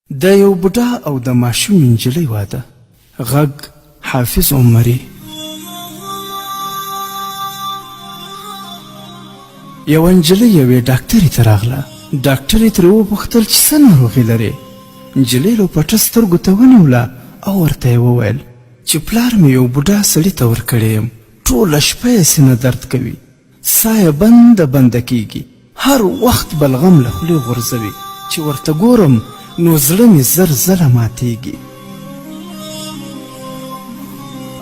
د یو بوډا او د ماشوم نجلۍ واده. غږ حافظ عمري. یوه نجلۍ یوې ډاکټرې ته راغله. ډاکټرې ترې وپوښتل چې څه ناروغي لرې؟ نجلۍ له پټه سترګو ته ونیوله او ورته یې وویل چې پلار مې یو بوډا سړي ته ورکړی یم. ټوله شپه یې سینه درد کوي، ساه یې بنده کیږي، هر وخت بلغم له خولې غورځوي، چې ورته ګورم نو زړه مې زر ځله ماتیږي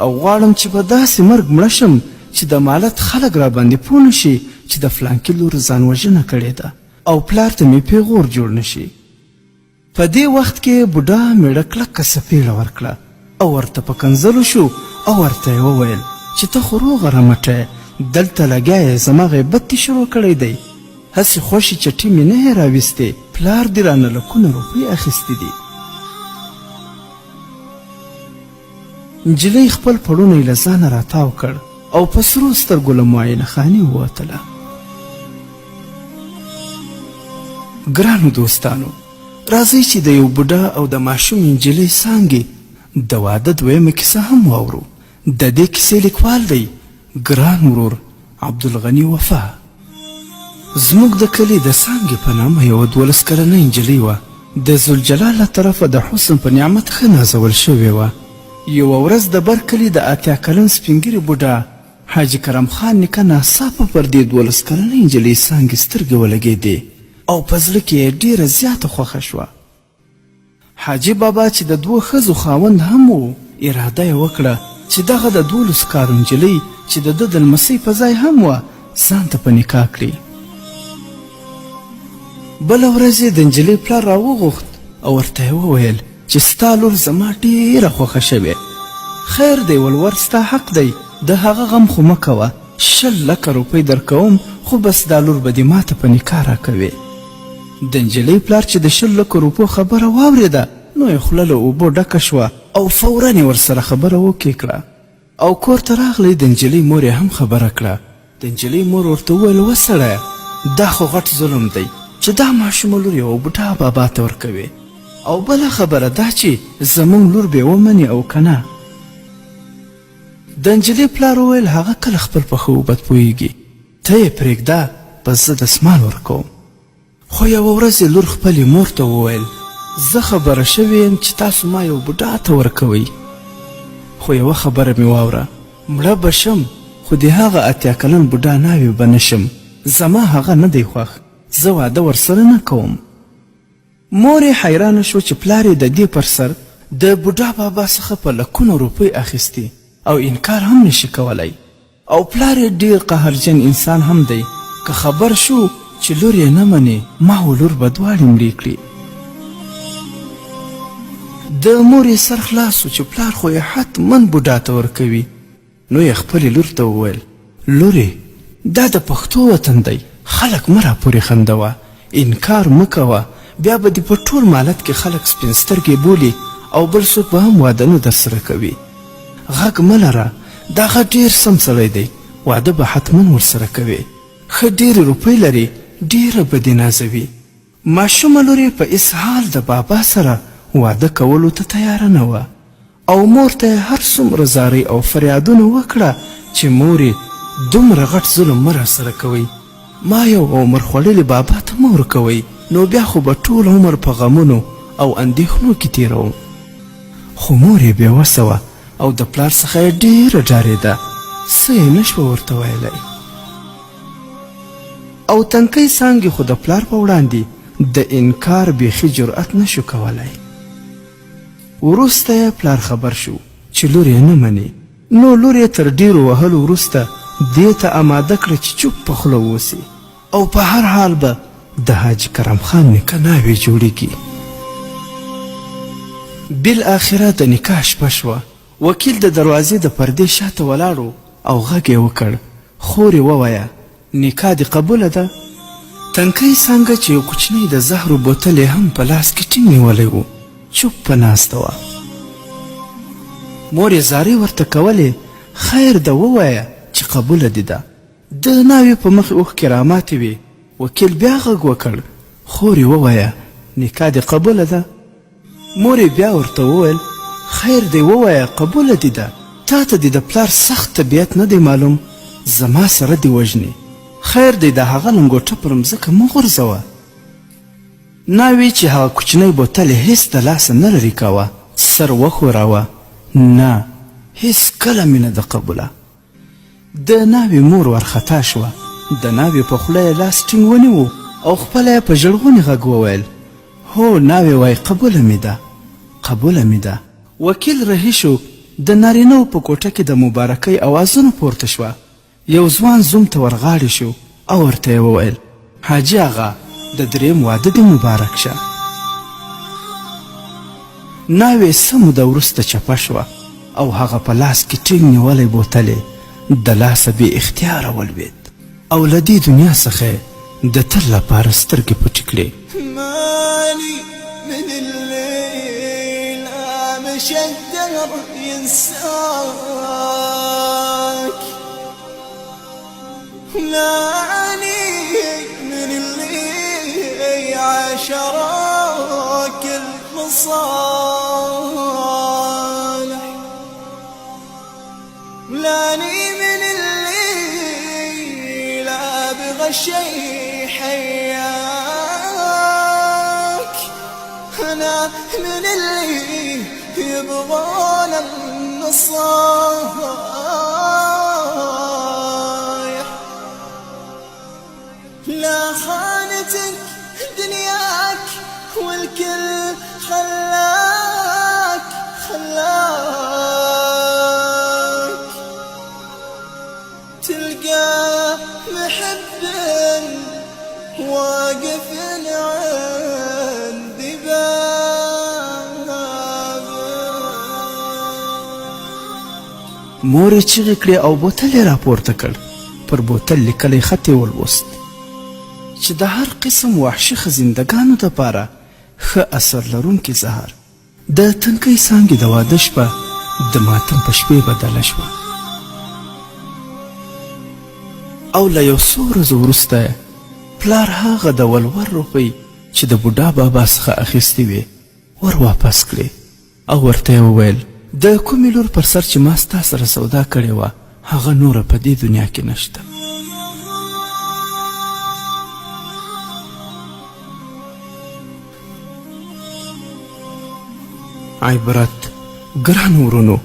او غواړم چې په داسې مرګ مړه شم چې د مالت خلک را باندې پوه نه شي چې د فلانکي لور ځان وژنه کړې ده او پلار ته مې پیغور جوړ نه شي. په دې وخت کې بوډا میړه کلکه سپېړه ورکړه او ورته په کنځلو شو او ورته یې وویل چې ته خو روغه رمټه دلته لګیا یې، زما غیبت دې شروع کړی دی، هسې خوشې چټي مې نه یې راویستې، پلار دې رانه لکونه روپۍ اخیستې دي. نجلۍ خپل پړونی له ځانه راتاو کړ او په سرو سترګو له معاینه خانې ووتله. ګرانو دوستانو، راځئ چې د یو بوډا او د ماشوم نجلۍ څانګې د واده دویمه کیسه هم واورو. د دې کیسې لیکوال دی ګران ورور عبدالغني وفا. زموږ د کلي د څانګې په نامه یوه 12 کلنۍ نجلۍ وه. د ذوالجلال له طرفه د حسن په نعمت ښه نازول شوې وه. یوه ورځ د بر کلي د 8 کلن سپینګیري بوډا حاجي کرم خان نیکه ناڅاپه پر دې 12 کلنۍ نجلۍ څانګې سترګې ولګېدې او په زړه کې یې ډېره زیاته خوښه شوه. حاجي بابا چې د 2 ښځو خاوند هم و، اراده یې وکړه چې دغه د 12 کالو نجلۍ چې د ده د لمسۍ په ځای هم وه ځان ته په نکاح کړي. بله ورځ یې د نجلۍ پلار راوغوښت او ورته یې وویل چې ستا لور زما ډېره خوښه شوې، خیر دی ولور ستا حق دی، د هغه غم خو مه کوه، 20 لکه روپۍ درکوم، خو بس دا لور به دې ماته په نکاح راکوې. د نجلۍ پلار چې د 20 لکو روپو خبره واورېده نو یې خوله له اوبو ډکه شوه او فورا یې ورسره خبره وکې کړه او کور ته راغلی. د نجلۍ مور یې هم خبره کړه. د نجلۍ مور ورته وویل وسړیه، دا خو غټ ظلم دی چې دا ماشومه لور یوه بوډا بابا ته ورکوې، او بله خبره دا چې زموږ لور به یې ومني او که نه. د نجلۍ پلار وویل هغه کله خپل په ښه وبد پوهېږي، ته یې پرېږده، بس زه دسمال ورکوم. خو یوه ورځ یې لور خپلې مور ته وویل زه خبره شوې یم چې تاسو ما یو بوډا ته ورکوئ، خو یوه خبره مې واوره، مړه به شم خو د هغه 8 کلن بوډا ناوې به نه شم، زما هغه نه دی خوښ، زه واده ورسره نه کوم. مور یې حیرانه شو چې پلار یې د دې پر سر د بوډا بابا څخه په لکونو روپۍ اخیستې او انکار هم نشي کولی، او پلار یې ډېر قهرجن انسان هم دی، که خبر شو چې لور یې نه منې ما و لور به دواړې مړې کړي. د مور یې سر خلاص و چې پلار خو یې حتما بوډا ته ورکوي، نو یې خپلې لور ته وویل لورې دا د پښتو وطن دی، خلک مه راپورې خندوه، انکار مه کوه، بیا به دې په ټول مالت کې خلک سپین سترګې بولي او بل څوک به هم واده نه درسره کوي. غږ مه لره، دا غږ ډېر سم سړی دی، واده به حتما ورسره کوي، ښه ډېرې روپۍ لري، ډېره به دې نازوي. ماشومه لور یې په اسهال د بابا سره واده کولو ته تیاره نه وه او مور ته یې هر څومره زارۍ او فریادونه وکړه چې مورې دومره غټ ظلم مه راسره کوئ، ما یو عمر خوړلې بابا ته مه ورکوئ، نو بیا خو به ټول عمر په غمونو او اندېښنو کې تېروم. خو مور یې بېوسه وه او د پلار څخه یې ډېره ډارېده، څه یې نه شوه ورته ویلی. او تنکۍ څانګې خو د پلار په وړاندې د انکار بیخي جرأت نه شو کولی. وروسته یې پلار خبر شو چې لور یې نه مني، نو لور یې تر ډېرو وهلو وروسته دې ته اماده کړه چې چوپ په خوله واوسي او په هر حال به د حاجي کرم خان نیکه ناوې جوړېږي. بالاخره د نکاح شپه شوه. وکیل د دروازې د پردې شاته ولاړو او غږ یې وکړ خورې ووایه نکاح دې قبوله ده؟ تنکۍ څانګه چې یو کوچنی د زهرو بوتل یې هم په لاس کې ټینګ نیولی و چوپ په ناسته وه. مور یې زارۍ ورته کولې خیر ده ووایه چې قبوله دې ده. د ناوې په مخ اوښکې راماتې وې. وکیل بیا غږ وکړ خورې ووایه نکاح دې قبوله ده؟ مور یې بیا ورته وویل خیر دی ووایه قبوله دې ده تا ته دې د پلار سخت طبیعت نه دی معلوم زما سره دې وژنې خیر دی د هغه لنګوټه پر مځکه مه غورځوه ناوې چې هغه کوچنی بوتل یې هېڅ د لاسه نه لرې کاوه سر وښوراوه نه هېڅ کله مې نه ده قبوله د ناوې مور ورخطا شوه د ناوې په خوله یې لاس ټینګ ونیو او خپله یې په ژړغوني غږ وویل هو ناوې وایي قبوله مې ده قبوله مې ده وکیل رهي شو د نارینهو په کوټه کې د مبارکۍ اوازونه پورته شوه یو ځوان زوم ته ورغاړې شو او ورته یې وویل حاجي آغا د درېیم واده دې مبارک شه ناوې څه موده وروسته چپه شوه او هغه په لاس کې ټینګ نیولی بوتل یې د لاسه بې اختیاره ولوېد او له دې دنیا څخه د تل لپاره سترګې پټې کړې مالي من الليل مش الدهر ينساك لاني من اللي عاشراك المصالح لاني من اللي لا بغى شي حياك أنا من اللي يبغون النصايح لا خانتك دنياك والكل خلاك تلقى محب واقف عندي بابك مور یې چیغې کړې او بوتل یې راپورته کړ پر بوتل لیکلی خط یې ولوست چې د هر قسم وحشي خزندګانو دپاره ښه اثر لرونکي زهر د تنکۍ څانګې د واده شپه د ماتم په شپې بدله شوه او له یو څو ورځو وروسته پلار هغه د ولور روپۍ چې د بوډا بابا څخه اخیستې وې ور واپس کړې او ورته یې وویل د کومې لور پر سر چې ما ستا سره سودا کړې وه هغه نوره په دې دنیا کې نشته عبرت ګرانو ورونو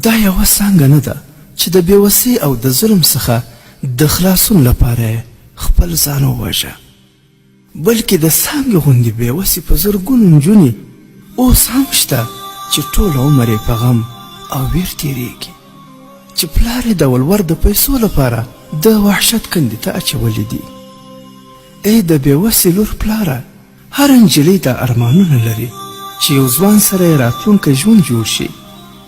دا یوه څانګه نه ده چې د بېوسۍ او د ظلم څخه د خلاصون لپاره خپل ځان ووژه بلکې د څانګې غوندې بېوسې په زرګونو نجونې اوس هم شته چې ټول عمر یې په غم او ویر تیریږي چې پلار یې د ولور د پیسو لپاره د وحشت کندې ته اچولی دي ای د بېوسې لور پلاره هر نجلۍ دا ارمانونه لري چې یو ځوان سره یې راتلونکی ژوند جوړ شي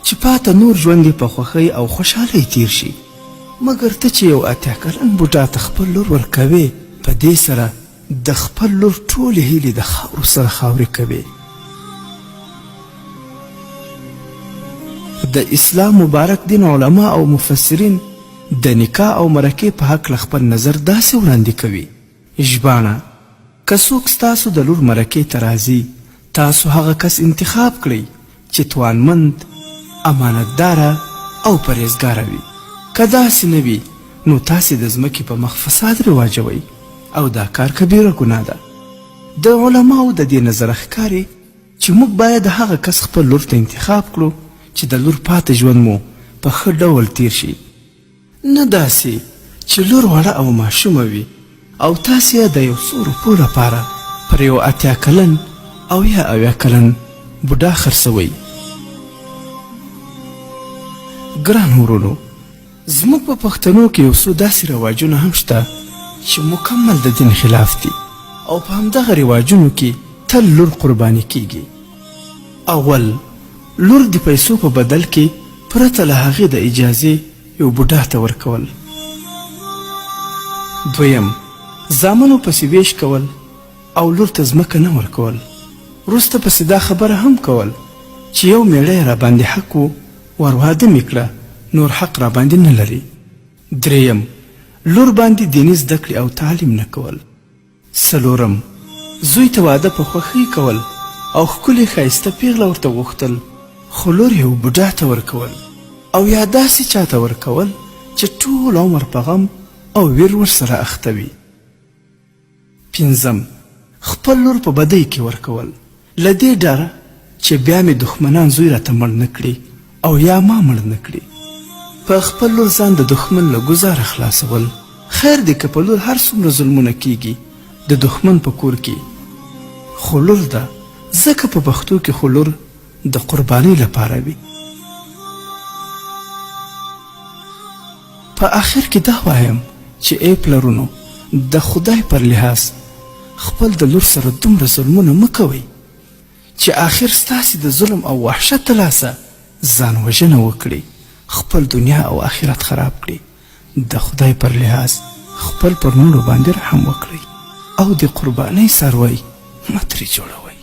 چې پاته نور ژوند یې په خوښۍ او خوشحالۍ تیر شي مګر ته چې یو اتیا کلن بوډا ته خپل لور ورکوې په دې سره د خپل لور ټولې هیلې د خاورو سره خاورې کوې د اسلام مبارک دین علما او مفسرین د نکاح او مرکې په هکله خپل نظر داسې وړاندې کوي ژباړه که څوک ستاسو د لور مرکې ته راځي تاسو هغه کس انتخاب کړئ چې توانمند امانتداره او پرهیزګاره وي که داسې نه وي نو تاسې د ځمکې په مخ فساد رواجوئ او دا کار کبیره ګناه ده د علماو د دې نظره ښکاري چې موږ باید هغه کس خپل لور ته انتخاب کړو چې د لور پاته ژوند مو په ښه ډول تیر شي نه داسې چې لور وړه او ماشومه وي او تاسې یې د یو څو روپو لپاره پر یو اتیا کلن او یا اویا کلن بوډا خرڅوئ ګران ورونو زموږ په پښتنو کې یو څو داسې رواجونه هم شته چې مکمل د دین خلاف دي او په همدغه رواجونو کې تل لور قرباني کیږي اول لور د پیسو په بدل کې پرته له هغې د اجازې یو بوډا ته ورکول دویم زامنو پسې ویش کول او لور ته ځمکه نه ورکول وروسته پسې دا خبره هم کول چې یو میړه یې راباندې حق و ور واده مې کړه نور حق راباندې نه لري دریم لور باندې دیني زده کړې او تعلیم نه کول څلورم زوی ته واده په خوښۍ کول او ښکلې ښایسته پیغله ورته غوښتل، خو لور یې بوډا ته ورکول او یا داسې چاته ورکول چې ټول عمر په غم او ویر ورسره اخته وي. 5 خپل لور په بدۍ کې ورکول، له دې ډاره چې بیا مې دښمنان زوی راته مړ نه کړي او یا ما مړ نه کړي. په خپل لور ځان د دښمن له ګزاره خلاصول. خیر دی که په لور هر څومره ظلمونه کیږي د دښمن په کور کې، خو لور ده، ځکه په پښتو کې خو لور د قربانۍ لپاره وي. په آخر کې دا وایم چې ای پلرونو، د خدای پر لحاظ خپل د لور سره دومره ظلمونه مه کوئ چې آخر ستاسې د ظلم او وحشت لاسه ځان وژنه وکړي، خپل دنیا او آخرت خراب کړي. د خدای پر لحاظ خپل پر نورو باندې رحم وکړئ او د قربانۍ څاروی مه ترې جوړوئ.